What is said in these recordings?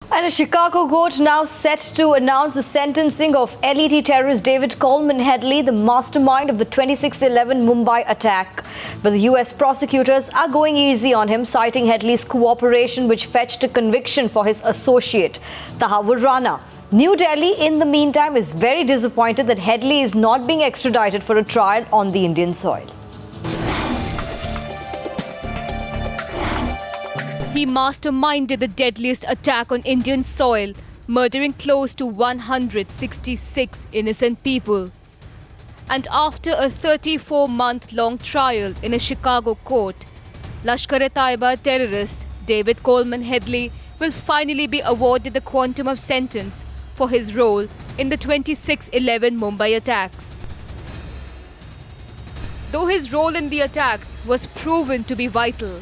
And a Chicago court now set to announce the sentencing of LET terrorist David Coleman Headley, the mastermind of the 26/11 Mumbai attack. But the US prosecutors are going easy on him, citing Headley's cooperation, which fetched a conviction for his associate, Tahawur Rana. New Delhi, in the meantime, is very disappointed that Headley is not being extradited for a trial on the Indian soil. He masterminded the deadliest attack on Indian soil, murdering close to 166 innocent people. And after a 34-month-long trial in a Chicago court, Lashkar-e-Taiba terrorist David Coleman Headley will finally be awarded the quantum of sentence for his role in the 26/11 Mumbai attacks. Though his role in the attacks was proven to be vital,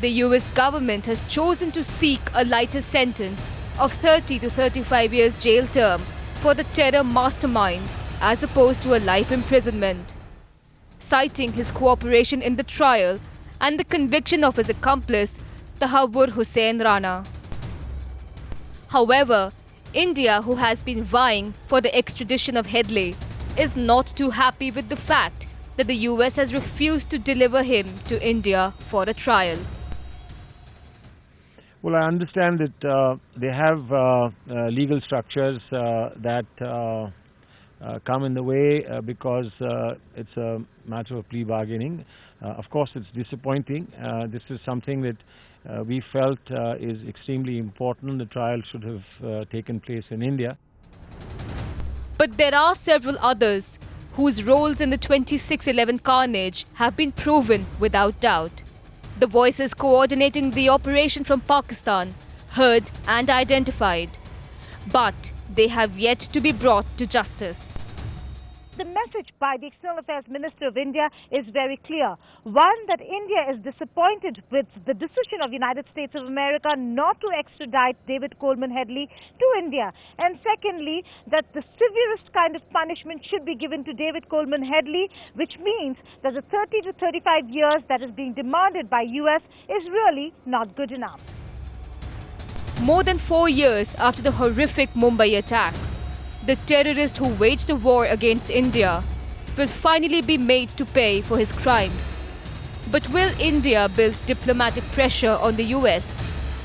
the US government has chosen to seek a lighter sentence of 30 to 35 years jail term for the terror mastermind as opposed to a life imprisonment, citing his cooperation in the trial and the conviction of his accomplice, Tahawur Hussain Rana. However, India, who has been vying for the extradition of Headley, is not too happy with the fact that the US has refused to deliver him to India for a trial. Well, I understand that they have legal structures that come in the way because it's a matter of plea bargaining. Of course, it's disappointing. This is something that we felt is extremely important. The trial should have taken place in India. But there are several others whose roles in the 26/11 carnage have been proven without doubt. The voices coordinating the operation from Pakistan, heard and identified. But they have yet to be brought to justice. The message by the External Affairs Minister of India is very clear. One, that India is disappointed with the decision of the United States of America not to extradite David Coleman Headley to India. And secondly, that the severest kind of punishment should be given to David Coleman Headley, which means that the 30 to 35 years that is being demanded by US is really not good enough. More than 4 years after the horrific Mumbai attacks, the terrorist who waged a war against India will finally be made to pay for his crimes. But will India build diplomatic pressure on the US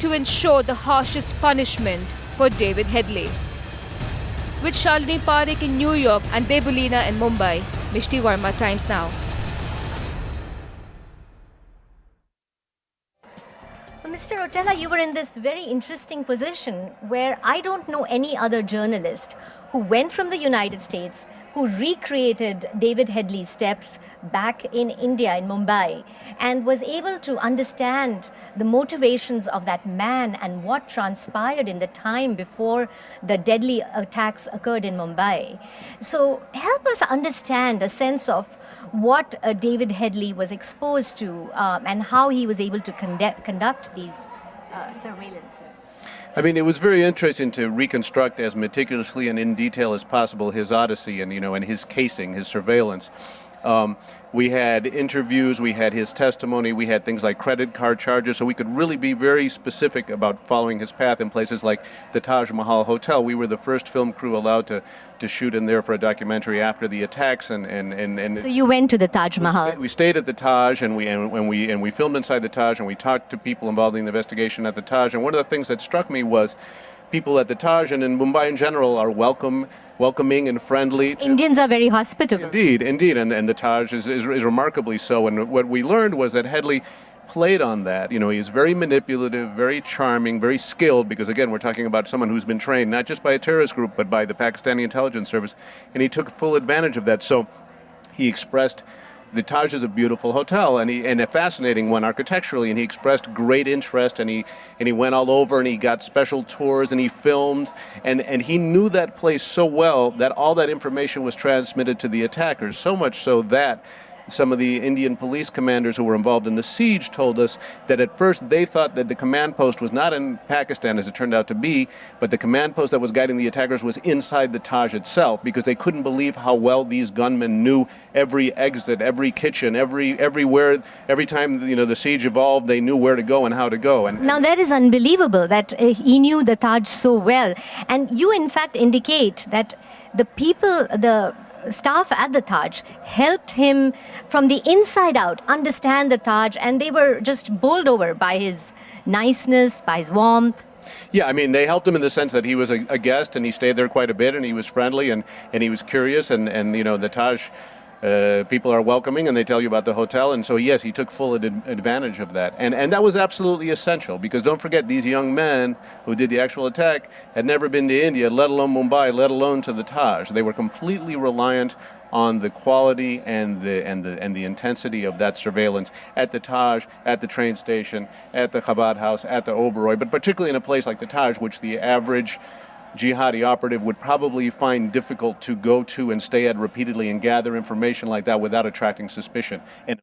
to ensure the harshest punishment for David Headley? With Shalini Parekh in New York and Debolina in Mumbai, Mishti Verma, Times Now. Mr. Rotella, you were in this very interesting position where I don't know any other journalist who went from the United States, who recreated David Headley's steps back in India, in Mumbai, and was able to understand the motivations of that man and what transpired in the time before the deadly attacks occurred in Mumbai. So help us understand a sense of what David Headley was exposed to and how he was able to conduct these surveillances. I mean, it was very interesting to reconstruct as meticulously and in detail as possible his odyssey and, and his casing, his surveillance. We had interviews, we had his testimony, we had things like credit card charges, so we could really be very specific about following his path in places like the Taj Mahal Hotel. We were the first film crew allowed to shoot in there for a documentary after the attacks, So you went to the Taj Mahal. We stayed at the Taj, and we filmed inside the Taj, and we talked to people involved in the investigation at the Taj. And one of the things that struck me was people at the Taj and in Mumbai in general are welcoming and friendly. Indians are very hospitable. Indeed, and the Taj is remarkably so. And what we learned was that Headley played on that. He is very manipulative, very charming, very skilled, because again, we're talking about someone who's been trained not just by a terrorist group, but by the Pakistani intelligence service, and he took full advantage of that. So he expressed the Taj is a beautiful hotel and a fascinating one architecturally, and he expressed great interest, and he went all over and he got special tours and he filmed, and he knew that place so well that all that information was transmitted to the attackers, so much so that some of the Indian police commanders who were involved in the siege told us that at first they thought that the command post was not in Pakistan, as it turned out to be, but the command post that was guiding the attackers was inside the Taj itself, because they couldn't believe how well these gunmen knew every exit, every kitchen, everywhere. Every time the siege evolved, they knew where to go and how to go. And now that is unbelievable that he knew the Taj so well. And you in fact indicate that the people, the staff at the Taj helped him from the inside out understand the Taj, and they were just bowled over by his niceness, by his warmth. Yeah, I mean, they helped him in the sense that he was a guest and he stayed there quite a bit, and he was friendly and he was curious, and the Taj people are welcoming, and they tell you about the hotel, and so yes, he took full advantage of that, and that was absolutely essential, because don't forget, these young men who did the actual attack had never been to India, let alone Mumbai, let alone to the Taj. They were completely reliant on the quality and the intensity of that surveillance at the Taj, at the train station, at the Chabad house, at the Oberoi, but particularly in a place like the Taj, which the average jihadi operative would probably find difficult to go to and stay at repeatedly and gather information like that without attracting suspicion. And